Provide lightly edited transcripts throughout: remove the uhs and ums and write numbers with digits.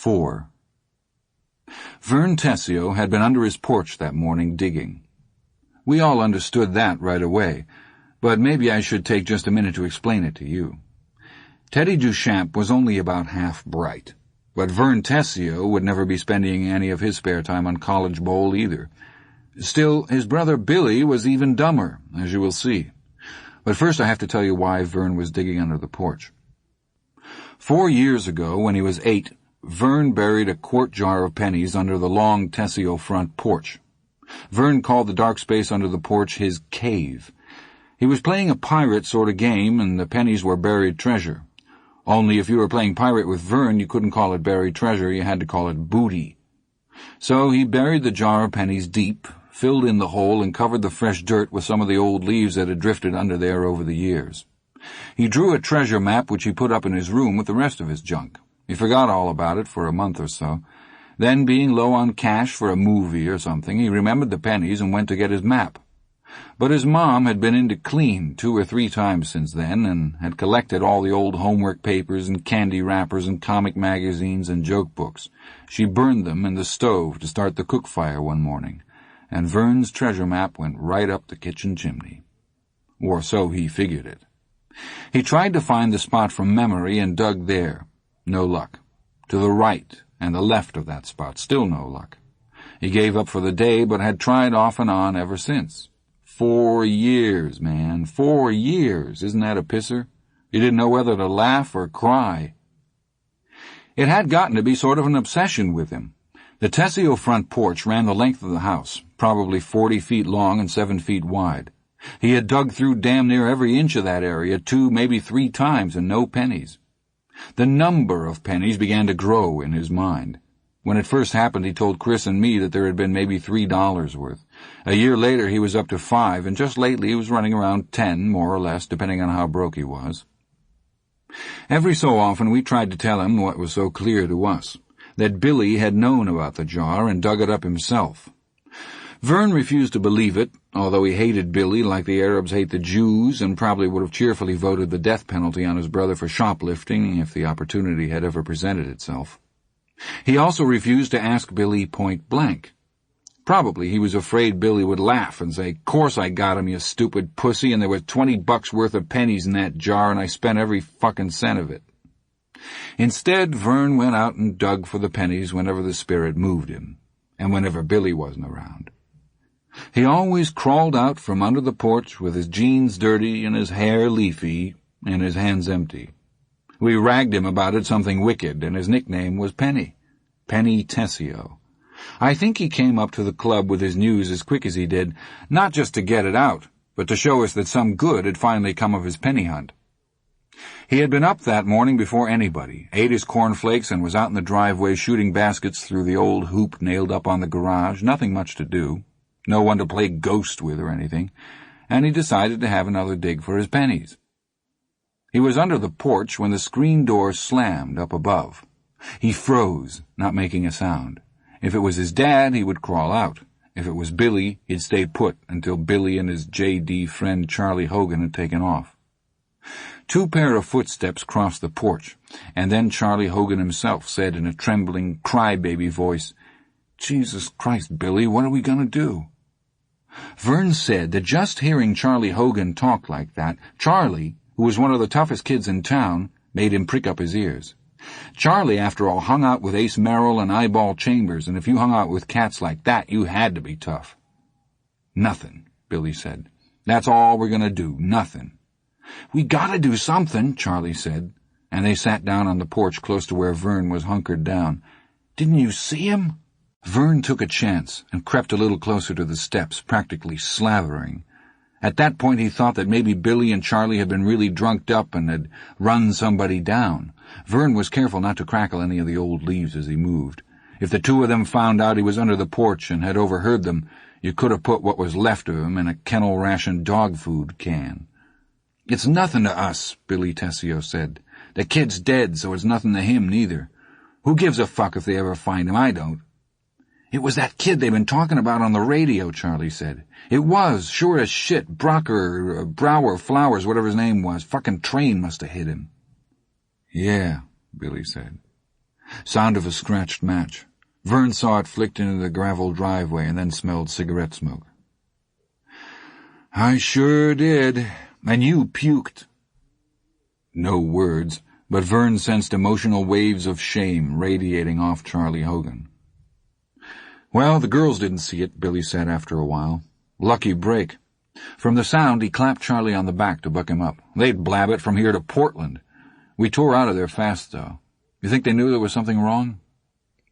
4. Vern Tessio had been under his porch that morning digging. We all understood that right away, but maybe I should take just a minute to explain it to you. Teddy Duchamp was only about half bright, but Vern Tessio would never be spending any of his spare time on College Bowl either. Still, his brother Billy was even dumber, as you will see. But first I have to tell you why Vern was digging under the porch. 4 years ago, when he was 8, Vern buried a quart jar of pennies under the long Tessio front porch. Vern called the dark space under the porch his cave. He was playing a pirate sort of game, and the pennies were buried treasure. Only if you were playing pirate with Vern, you couldn't call it buried treasure, you had to call it booty. So he buried the jar of pennies deep, filled in the hole, and covered the fresh dirt with some of the old leaves that had drifted under there over the years. He drew a treasure map which he put up in his room with the rest of his junk. He forgot all about it for a month or so. Then, being low on cash for a movie or something, he remembered the pennies and went to get his map. But his mom had been in to clean 2 or 3 times since then, and had collected all the old homework papers and candy wrappers and comic magazines and joke books. She burned them in the stove to start the cook fire one morning, and Vern's treasure map went right up the kitchen chimney. Or so he figured it. He tried to find the spot from memory and dug there. No luck. To the right and the left of that spot, still no luck. He gave up for the day, but had tried off and on ever since. 4 years, man, 4 years. Isn't that a pisser? He didn't know whether to laugh or cry. It had gotten to be sort of an obsession with him. The Tessio front porch ran the length of the house, probably 40 feet long and 7 feet wide. He had dug through damn near every inch of that area 2, maybe 3 times, and no pennies. The number of pennies began to grow in his mind. When it first happened, he told Chris and me that there had been maybe $3 worth. A year later, he was up to 5, and just lately he was running around 10, more or less, depending on how broke he was. Every so often we tried to tell him what was so clear to us, that Billy had known about the jar and dug it up himself. Vern refused to believe it, although he hated Billy like the Arabs hate the Jews, and probably would have cheerfully voted the death penalty on his brother for shoplifting if the opportunity had ever presented itself. He also refused to ask Billy point blank. Probably he was afraid Billy would laugh and say, "Course I got him, you stupid pussy, and there was $20 worth of pennies in that jar, and I spent every fucking cent of it." Instead, Vern went out and dug for the pennies whenever the spirit moved him, and whenever Billy wasn't around. He always crawled out from under the porch with his jeans dirty and his hair leafy and his hands empty. We ragged him about it something wicked, and his nickname was Penny. Penny Tessio. I think he came up to the club with his news as quick as he did, not just to get it out, but to show us that some good had finally come of his penny hunt. He had been up that morning before anybody, ate his cornflakes, and was out in the driveway shooting baskets through the old hoop nailed up on the garage, nothing much to do. No one to play ghost with or anything, and he decided to have another dig for his pennies. He was under the porch when the screen door slammed up above. He froze, not making a sound. If it was his dad, he would crawl out. If it was Billy, he'd stay put until Billy and his J.D. friend Charlie Hogan had taken off. 2 pair of footsteps crossed the porch, and then Charlie Hogan himself said in a trembling, crybaby voice, "Jesus Christ, Billy, what are we going to do?" Vern said that just hearing Charlie Hogan talk like that, Charlie, who was one of the toughest kids in town, made him prick up his ears. Charlie, after all, hung out with Ace Merrill and Eyeball Chambers, and if you hung out with cats like that, you had to be tough. "Nothing," Billy said. "That's all we're going to do, nothing." "We gotta do something," Charlie said, and they sat down on the porch close to where Vern was hunkered down. "Didn't you see him?" Vern took a chance and crept a little closer to the steps, practically slavering. At that point he thought that maybe Billy and Charlie had been really drunked up and had run somebody down. Vern was careful not to crackle any of the old leaves as he moved. If the 2 of them found out he was under the porch and had overheard them, you could have put what was left of him in a kennel-ration dog food can. "It's nothing to us," Billy Tessio said. "The kid's dead, so it's nothing to him, neither. Who gives a fuck if they ever find him? I don't." "It was that kid they've been talking about on the radio," Charlie said. "It was, sure as shit. Brower, Flowers, whatever his name was. Fucking train must have hit him." "Yeah," Billy said. Sound of a scratched match. Vern saw it flicked into the gravel driveway and then smelled cigarette smoke. "I sure did. And you puked." No words, but Vern sensed emotional waves of shame radiating off Charlie Hogan. "Well, the girls didn't see it," Billy said after a while. "Lucky break." From the sound, he clapped Charlie on the back to buck him up. "They'd blab it from here to Portland. We tore out of there fast, though. You think they knew there was something wrong?"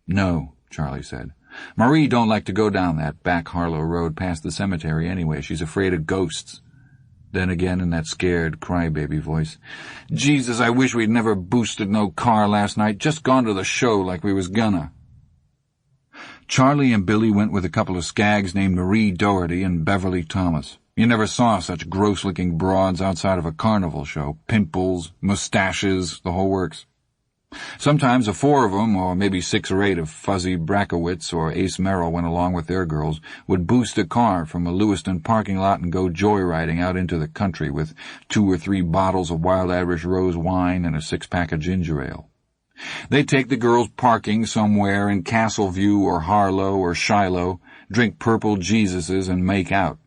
"No," Charlie said. "Marie don't like to go down that back Harlow road past the cemetery anyway. She's afraid of ghosts." Then again, in that scared, crybaby voice, "Jesus, I wish we'd never boosted no car last night, just gone to the show like we was gonna." Charlie and Billy went with a couple of skags named Marie Doherty and Beverly Thomas. You never saw such gross-looking broads outside of a carnival show. Pimples, mustaches, the whole works. Sometimes the four of them, or maybe 6 or 8 of Fuzzy Brackowitz or Ace Merrill went along with their girls, would boost a car from a Lewiston parking lot and go joyriding out into the country with 2 or 3 bottles of Wild Irish Rose wine and a 6-pack of ginger ale. They'd take the girls parking somewhere in Castleview or Harlow or Shiloh, drink purple Jesuses and make out.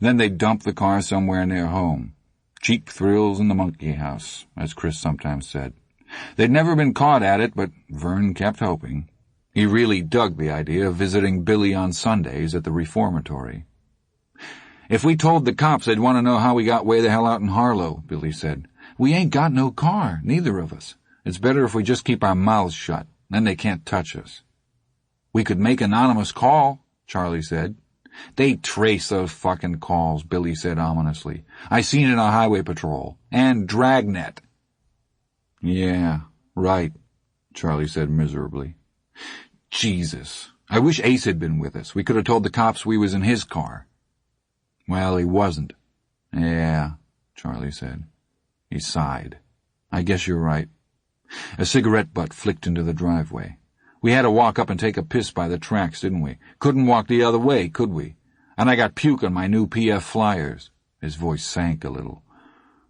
Then they'd dump the car somewhere near home. Cheap thrills in the monkey house, as Chris sometimes said. They'd never been caught at it, but Vern kept hoping. He really dug the idea of visiting Billy on Sundays at the reformatory. "If we told the cops, they'd want to know how we got way the hell out in Harlow," Billy said. "We ain't got no car, neither of us. It's better if we just keep our mouths shut. Then they can't touch us." "We could make anonymous call," Charlie said. "They'd trace those fucking calls," Billy said ominously. "I seen it on Highway Patrol. And Dragnet." "Yeah, right," Charlie said miserably. "Jesus, I wish Ace had been with us. We could have told the cops we was in his car." "Well, he wasn't." "Yeah," Charlie said. He sighed. "I guess you're right." A cigarette butt flicked into the driveway. "We had to walk up and take a piss by the tracks, didn't we? Couldn't walk the other way, could we? And I got puke on my new PF Flyers." His voice sank a little.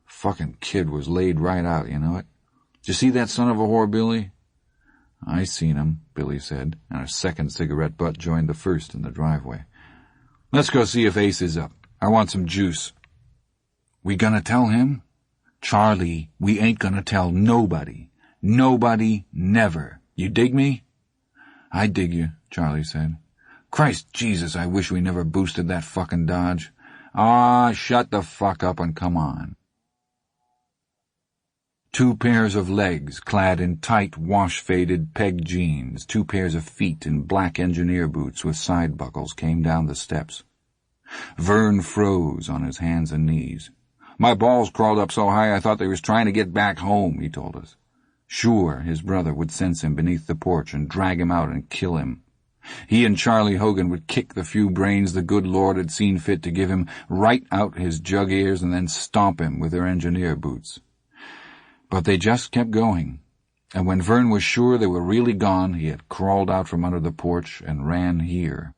"Fucking kid was laid right out, you know it? Did you see that son of a whore, Billy?" "I seen him," Billy said, and a second cigarette butt joined the first in the driveway. "Let's go see if Ace is up. I want some juice." "We gonna tell him?" "Charlie, we ain't gonna tell nobody. Nobody, never. You dig me?" "I dig you," Charlie said. "Christ Jesus, I wish we never boosted that fucking Dodge." "Ah, shut the fuck up and come on." 2 pairs of legs clad in tight, wash-faded peg jeans, 2 pairs of feet in black engineer boots with side buckles came down the steps. Vern froze on his hands and knees. "My balls crawled up so high I thought they was trying to get back home," he told us. Sure, his brother would sense him beneath the porch and drag him out and kill him. He and Charlie Hogan would kick the few brains the good Lord had seen fit to give him right out his jug ears and then stomp him with their engineer boots. But they just kept going, and when Vern was sure they were really gone, he had crawled out from under the porch and ran here.